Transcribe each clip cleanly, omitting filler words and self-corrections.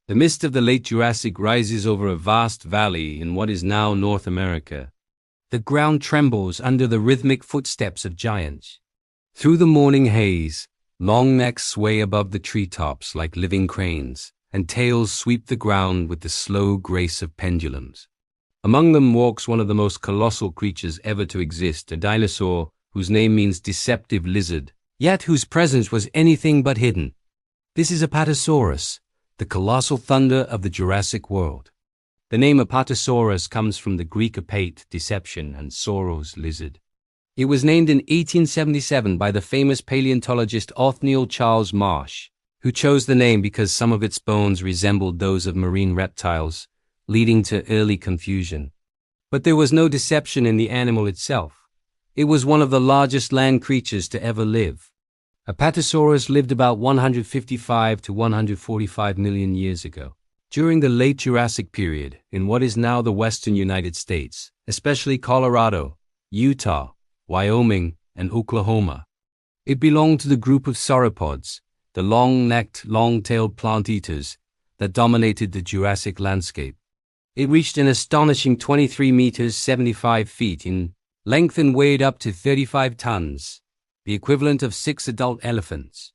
The mist of the late Jurassic rises over a vast valley in what is now North America. The ground trembles under the rhythmic footsteps of giants. Through the morning haze, long necks sway above the treetops like living cranes, and tails sweep the ground with the slow grace of pendulums. Among them walks one of the most colossal creatures ever to exist, a dinosaur whose name means deceptive lizard, yet whose presence was anything but hidden. This is Apatosaurus, the colossal thunder of the Jurassic world. The name Apatosaurus comes from the Greek apate, deception, and sauros, lizard. It was named in 1877 by the famous paleontologist Othniel Charles Marsh, who chose the name because some of its bones resembled those of marine reptiles, leading to early confusion. But there was no deception in the animal itself. It was one of the largest land creatures to ever live. Apatosaurus lived about 155 to 145 million years ago, during the late Jurassic period in what is now the western United States, especially Colorado, Utah, Wyoming, and Oklahoma. It belonged to the group of sauropods, the long-necked, long-tailed plant eaters that dominated the Jurassic landscape. It reached an astonishing 23 meters 75 feet in length and weighed up to 35 tons, the equivalent of 6 adult elephants.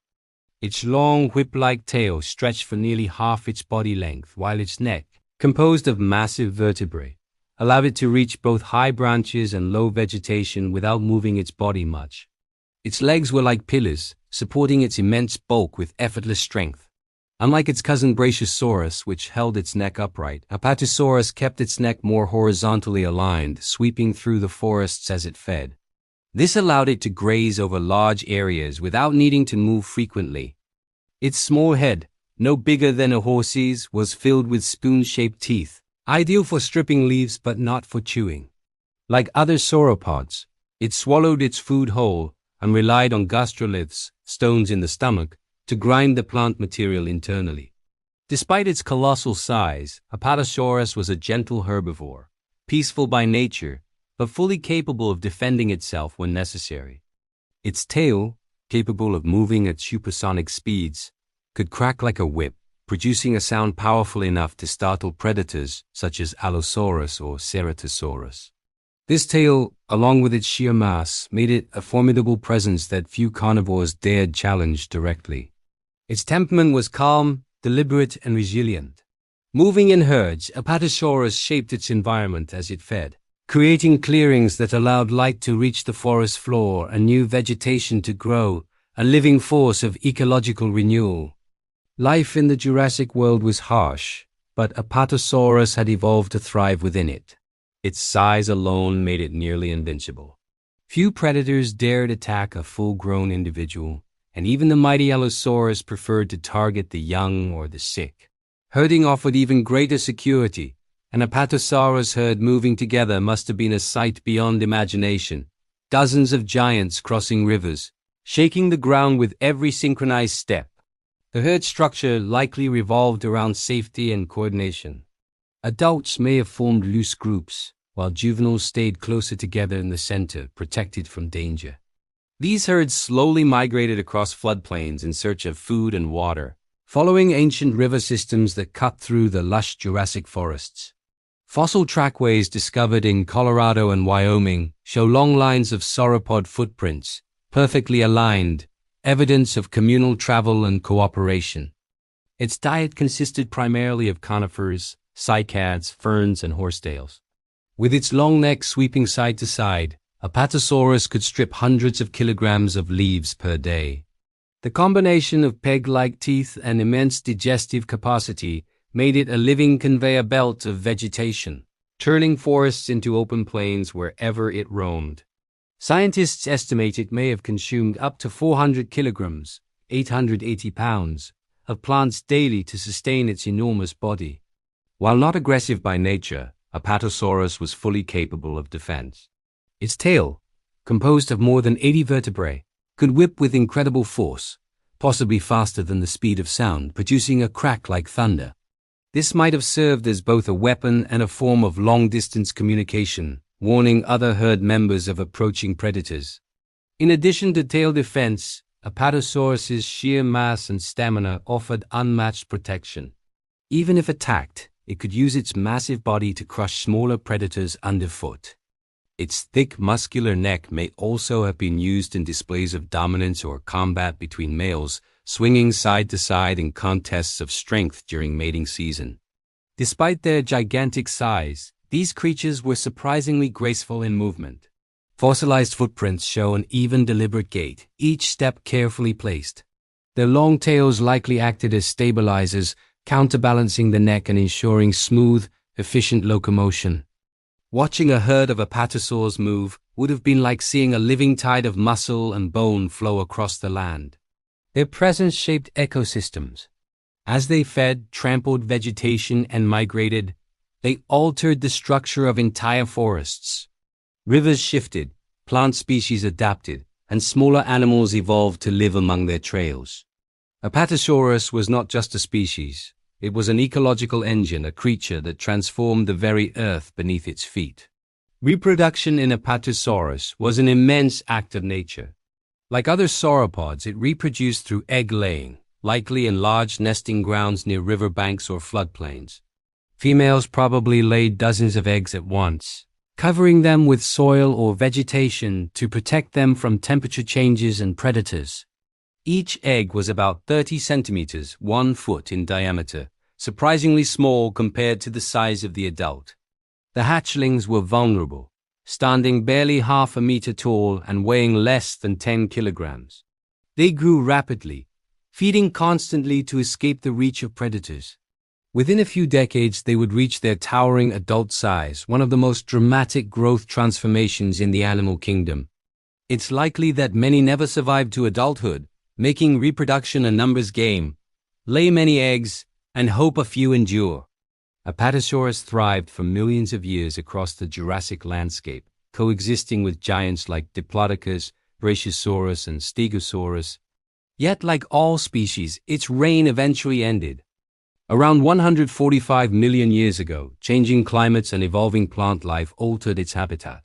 Its long whip-like tail stretched for nearly half its body length, while its neck, composed of massive vertebrae, allowed it to reach both high branches and low vegetation without moving its body much. Its legs were like pillars, supporting its immense bulk with effortless strength. Unlike its cousin Brachiosaurus, which held its neck upright, Apatosaurus kept its neck more horizontally aligned, sweeping through the forests as it fed. This allowed it to graze over large areas without needing to move frequently. Its small head, no bigger than a horse's, was filled with spoon-shaped teeth, ideal for stripping leaves but not for chewing. Like other sauropods, it swallowed its food whole and relied on gastroliths, stones in the stomach, to grind the plant material internally. Despite its colossal size, Apatosaurus was a gentle herbivore, peaceful by nature, but fully capable of defending itself when necessary. Its tail, capable of moving at supersonic speeds, could crack like a whip, producing a sound powerful enough to startle predators such as Allosaurus or Ceratosaurus. This tail, along with its sheer mass, made it a formidable presence that few carnivores dared challenge directly. Its temperament was calm, deliberate, and resilient. Moving in herds, Apatosaurus shaped its environment as it fed, creating clearings that allowed light to reach the forest floor and new vegetation to grow, a living force of ecological renewal. Life in the Jurassic world was harsh, but Apatosaurus had evolved to thrive within it. Its size alone made it nearly invincible. Few predators dared attack a full-grown individual, and even the mighty Allosaurus preferred to target the young or the sick. Herding offered even greater security. An Apatosaurus herd moving together must have been a sight beyond imagination. Dozens of giants crossing rivers, shaking the ground with every synchronized step. The herd structure likely revolved around safety and coordination. Adults may have formed loose groups, while juveniles stayed closer together in the center, protected from danger. These herds slowly migrated across floodplains in search of food and water, following ancient river systems that cut through the lush Jurassic forests. Fossil trackways discovered in Colorado and Wyoming show long lines of sauropod footprints, perfectly aligned, evidence of communal travel and cooperation. Its diet consisted primarily of conifers, cycads, ferns, and horsetails. With its long neck sweeping side to side, Apatosaurus could strip hundreds of kilograms of leaves per day. The combination of peg-like teeth and immense digestive capacity made it a living conveyor belt of vegetation, turning forests into open plains wherever it roamed. Scientists estimate it may have consumed up to 400 kilograms, 880 pounds, of plants daily to sustain its enormous body. While not aggressive by nature, Apatosaurus was fully capable of defense. Its tail, composed of more than 80 vertebrae, could whip with incredible force, possibly faster than the speed of sound, producing a crack like thunder. This might have served as both a weapon and a form of long-distance communication, warning other herd members of approaching predators. In addition to tail defense, Apatosaurus's sheer mass and stamina offered unmatched protection. Even if attacked, it could use its massive body to crush smaller predators underfoot. Its thick, muscular neck may also have been used in displays of dominance or combat between males, swinging side to side in contests of strength during mating season. Despite their gigantic size, these creatures were surprisingly graceful in movement. Fossilized footprints show an even, deliberate gait, each step carefully placed. Their long tails likely acted as stabilizers, counterbalancing the neck and ensuring smooth, efficient locomotion. Watching a herd of apatosaurs move would have been like seeing a living tide of muscle and bone flow across the land. Their presence shaped ecosystems. As they fed, trampled vegetation, and migrated, they altered the structure of entire forests. Rivers shifted, plant species adapted, and smaller animals evolved to live among their trails. Apatosaurus was not just a species. It was an ecological engine, a creature that transformed the very earth beneath its feet. Reproduction in Apatosaurus was an immense act of nature. Like other sauropods, it reproduced through egg-laying, likely in large nesting grounds near riverbanks or floodplains. Females probably laid dozens of eggs at once, covering them with soil or vegetation to protect them from temperature changes and predators. Each egg was about 30 centimeters, 1 foot in diameter, surprisingly small compared to the size of the adult. The hatchlings were vulnerable, standing barely half a meter tall and weighing less than 10 kilograms. They grew rapidly, feeding constantly to escape the reach of predators. Within a few decades, they would reach their towering adult size, one of the most dramatic growth transformations in the animal kingdom. It's likely that many never survived to adulthood, making reproduction a numbers game. Lay many eggs and hope a few endure. Apatosaurus thrived for millions of years across the Jurassic landscape, coexisting with giants like Diplodocus, Brachiosaurus, and Stegosaurus. Yet, like all species, its reign eventually ended. Around 145 million years ago, changing climates and evolving plant life altered its habitat.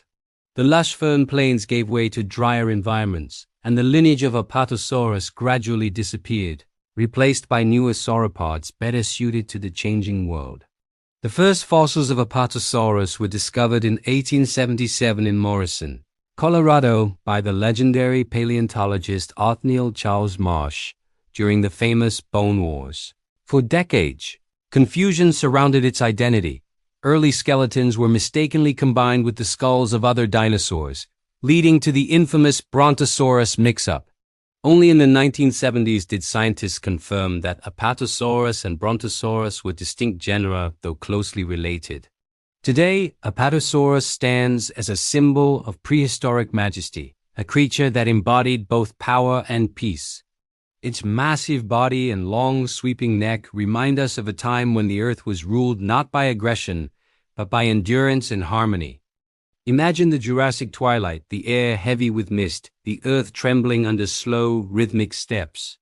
The lush fern plains gave way to drier environments, and the lineage of Apatosaurus gradually disappeared, replaced by newer sauropods better suited to the changing world. The first fossils of Apatosaurus were discovered in 1877 in Morrison, Colorado, by the legendary paleontologist Othniel Charles Marsh during the famous Bone Wars. For decades, confusion surrounded its identity. Early skeletons were mistakenly combined with the skulls of other dinosaurs, leading to the infamous Brontosaurus mix-up. Only in the 1970s did scientists confirm that Apatosaurus and Brontosaurus were distinct genera, though closely related. Today, Apatosaurus stands as a symbol of prehistoric majesty, a creature that embodied both power and peace. Its massive body and long, sweeping neck remind us of a time when the Earth was ruled not by aggression, but by endurance and harmony. Imagine the Jurassic twilight, the air heavy with mist, the Earth trembling under slow, rhythmic steps.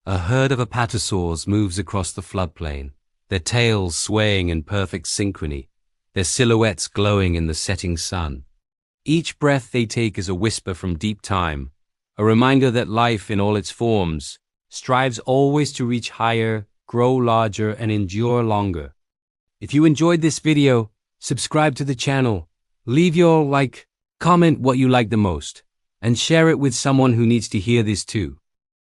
A herd of apatosaurs moves across the floodplain, their tails swaying in perfect synchrony, their silhouettes glowing in the setting sun. Each breath they take is a whisper from deep time, a reminder that life in all its forms strives always to reach higher, grow larger, and endure longer. If you enjoyed this video, subscribe to the channel, leave your like, comment what you like the most, and share it with someone who needs to hear this too.